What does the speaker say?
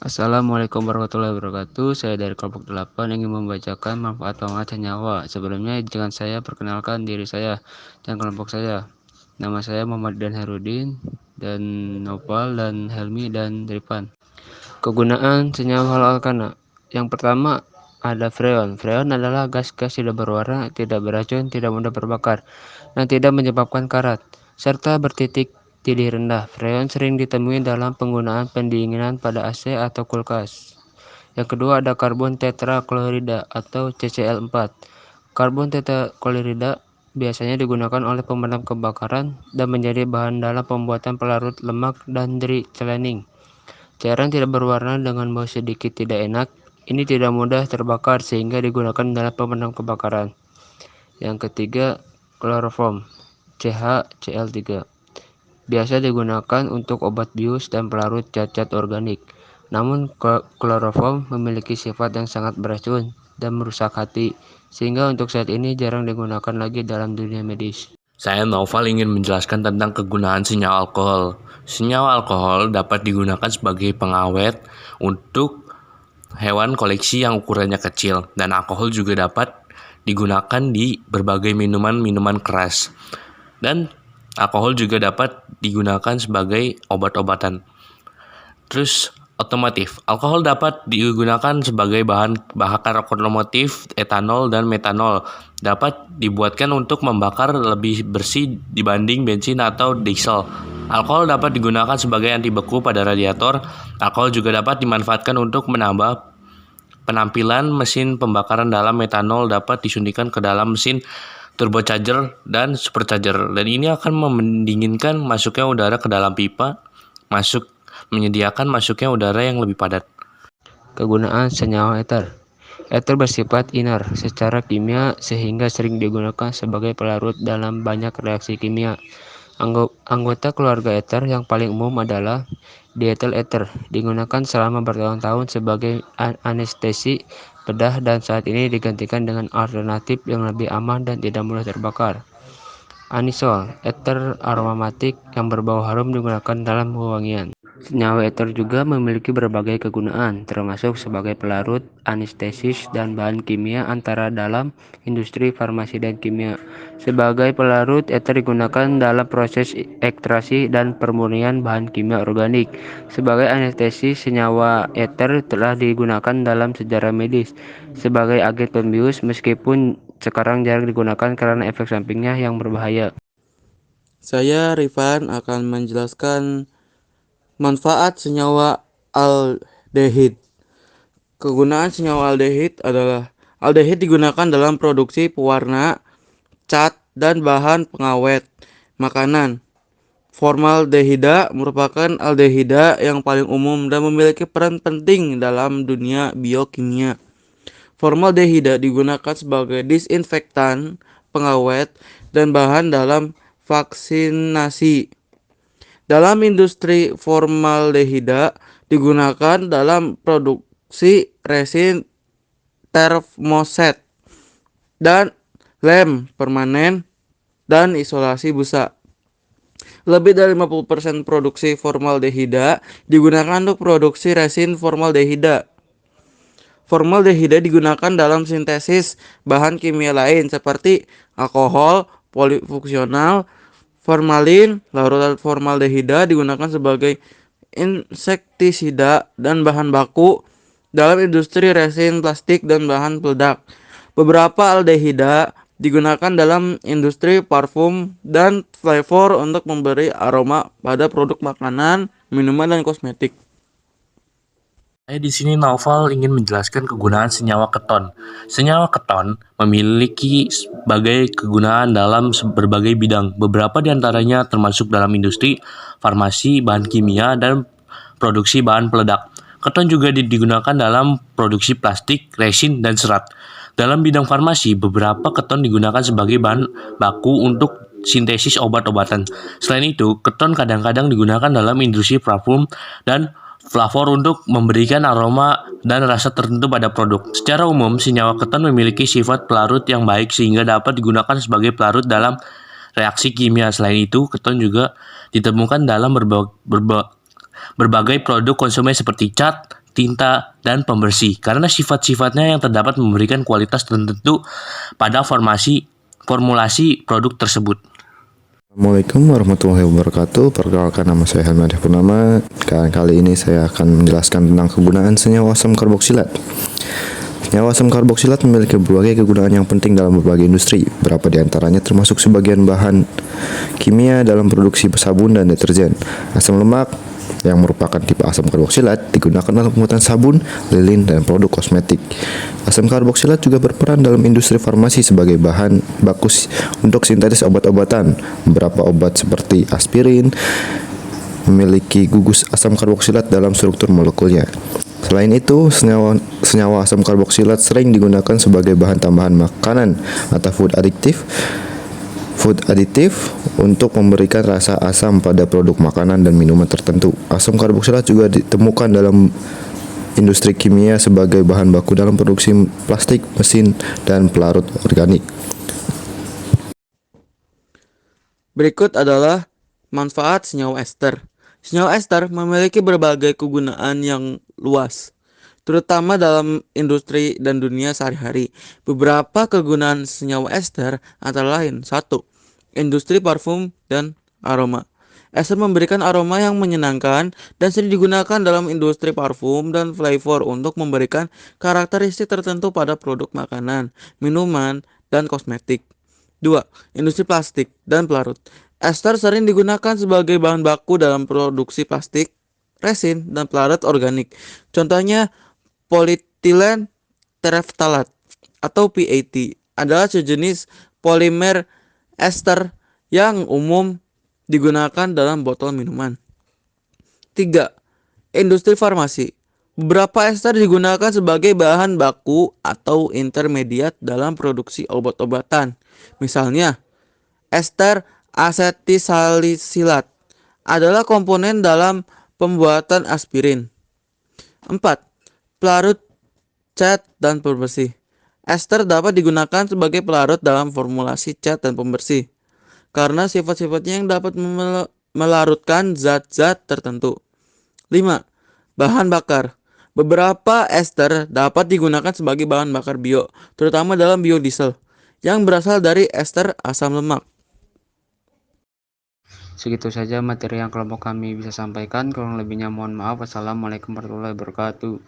Assalamualaikum warahmatullahi wabarakatuh. Saya dari kelompok 8 ingin membacakan manfaat pengamat senyawa. Sebelumnya, dengan saya perkenalkan diri saya dan kelompok saya. Nama saya Muhammad Dan Herudin, dan Nopal, dan Helmi, dan Rifan. Kegunaan senyawa alkana. Yang pertama, ada freon. Freon adalah gas-gas tidak berwarna, tidak beracun, tidak mudah terbakar, dan tidak menyebabkan karat, serta bertitik tidih rendah. Freon sering ditemui dalam penggunaan pendinginan pada AC atau kulkas. Yang kedua ada karbon tetraklorida atau CCl4. Karbon tetraklorida biasanya digunakan oleh pemadam kebakaran dan menjadi bahan dalam pembuatan pelarut lemak dan dry-cleaning. Cairan tidak berwarna dengan bau sedikit tidak enak. Ini tidak mudah terbakar sehingga digunakan dalam pemadam kebakaran. Yang ketiga, kloroform CHCl3. Biasa digunakan untuk obat bius dan pelarut cacat organik. Namun kloroform memiliki sifat yang sangat beracun dan merusak hati, sehingga untuk saat ini jarang digunakan lagi dalam dunia medis. Saya Noval ingin menjelaskan tentang kegunaan senyawa alkohol. Senyawa alkohol dapat digunakan sebagai pengawet untuk hewan koleksi yang ukurannya kecil, dan alkohol juga dapat digunakan di berbagai minuman-minuman keras. Dan alkohol juga dapat digunakan sebagai obat-obatan. Terus otomotif. Alkohol dapat digunakan sebagai bahan bakar otomotif, etanol dan metanol. Dapat dibuatkan untuk membakar lebih bersih dibanding bensin atau diesel. Alkohol dapat digunakan sebagai anti beku pada radiator. Alkohol juga dapat dimanfaatkan untuk menambah penampilan mesin pembakaran dalam metanol dapat disuntikan ke dalam mesin turbocharger dan supercharger. Dan ini akan mendinginkan masuknya udara ke dalam pipa, menyediakan masuknya udara yang lebih padat. Kegunaan senyawa eter. Eter bersifat inert secara kimia sehingga sering digunakan sebagai pelarut dalam banyak reaksi kimia. Anggota keluarga eter yang paling umum adalah dietyl ether, digunakan selama bertahun-tahun sebagai anestesi bedah dan saat ini digantikan dengan alternatif yang lebih aman dan tidak mudah terbakar. Anisol, ether aromatik yang berbau harum digunakan dalam wewangian. Senyawa eter juga memiliki berbagai kegunaan, termasuk sebagai pelarut, anestesis, dan bahan kimia antara dalam industri farmasi dan kimia. Sebagai pelarut, eter digunakan dalam proses ekstraksi dan pemurnian bahan kimia organik. Sebagai anestesis, senyawa eter telah digunakan dalam sejarah medis sebagai agen pembius, meskipun sekarang jarang digunakan karena efek sampingnya yang berbahaya. Saya Rifan akan menjelaskan manfaat senyawa aldehid. Kegunaan senyawa aldehid adalah aldehid digunakan dalam produksi pewarna, cat, dan bahan pengawet makanan. Formaldehida merupakan aldehida yang paling umum dan memiliki peran penting dalam dunia biokimia. Formaldehida digunakan sebagai disinfektan, pengawet, dan bahan dalam vaksinasi. Dalam industri, formaldehida digunakan dalam produksi resin termoset dan lem permanen dan isolasi busa. Lebih dari 50% produksi formaldehida digunakan untuk produksi resin formaldehida. Formaldehida digunakan dalam sintesis bahan kimia lain seperti alkohol polifungsional. Formalin, larutan formaldehida digunakan sebagai insektisida dan bahan baku dalam industri resin plastik dan bahan peledak. Beberapa aldehida digunakan dalam industri parfum dan flavor untuk memberi aroma pada produk makanan, minuman, dan kosmetik. Saya di sini Naufal ingin menjelaskan kegunaan senyawa keton. Senyawa keton memiliki berbagai kegunaan dalam berbagai bidang. Beberapa di antaranya termasuk dalam industri, farmasi, bahan kimia, dan produksi bahan peledak. Keton juga digunakan dalam produksi plastik, resin, dan serat. Dalam bidang farmasi, beberapa keton digunakan sebagai bahan baku untuk sintesis obat-obatan. Selain itu, keton kadang-kadang digunakan dalam industri parfum dan flavor untuk memberikan aroma dan rasa tertentu pada produk. Secara umum, senyawa keton memiliki sifat pelarut yang baik sehingga dapat digunakan sebagai pelarut dalam reaksi kimia. Selain itu, keton juga ditemukan dalam berbagai produk konsumen seperti cat, tinta, dan pembersih. Karena sifat-sifatnya yang terdapat memberikan kualitas tertentu pada formulasi produk tersebut. Assalamualaikum warahmatullahi wabarakatuh. Perkenalkan, nama saya Helmi Purnama. Kali ini saya akan menjelaskan tentang kegunaan senyawa asam karboksilat. Senyawa asam karboksilat memiliki berbagai kegunaan yang penting dalam berbagai industri. Beberapa di antaranya termasuk sebagian bahan kimia dalam produksi sabun dan deterjen. Asam lemak yang merupakan tipe asam karboksilat digunakan dalam pembuatan sabun, lilin, dan produk kosmetik. Asam karboksilat juga berperan dalam industri farmasi sebagai bahan baku untuk sintetis obat-obatan. Beberapa obat seperti aspirin memiliki gugus asam karboksilat dalam struktur molekulnya. Selain itu, senyawa asam karboksilat sering digunakan sebagai bahan tambahan makanan atau food aditif untuk memberikan rasa asam pada produk makanan dan minuman tertentu. Asam karboksilat juga ditemukan dalam industri kimia sebagai bahan baku dalam produksi plastik, mesin, dan pelarut organik. Berikut adalah manfaat senyawa ester. Senyawa ester memiliki berbagai kegunaan yang luas, terutama dalam industri dan dunia sehari-hari. Beberapa kegunaan senyawa ester antara lain: 1. Industri parfum dan aroma. Ester memberikan aroma yang menyenangkan dan sering digunakan dalam industri parfum dan flavor untuk memberikan karakteristik tertentu pada produk makanan, minuman, dan kosmetik. 2. Industri plastik dan pelarut. Ester sering digunakan sebagai bahan baku dalam produksi plastik, resin, dan pelarut organik. Contohnya, polyethylene terephthalate atau PET adalah sejenis polimer ester yang umum digunakan dalam botol minuman. 3. Industri farmasi. Beberapa ester digunakan sebagai bahan baku atau intermediat dalam produksi obat-obatan. Misalnya, ester asetilsalisilat adalah komponen dalam pembuatan aspirin. 4. Pelarut, cat, dan pembersih. Ester dapat digunakan sebagai pelarut dalam formulasi cat dan pembersih karena sifat-sifatnya yang dapat melarutkan zat-zat tertentu. 5. Bahan bakar. Beberapa ester dapat digunakan sebagai bahan bakar bio, terutama dalam biodiesel yang berasal dari ester asam lemak. Segitu saja materi yang kelompok kami bisa sampaikan. Kurang lebihnya mohon maaf. Wassalamualaikum warahmatullahi wabarakatuh.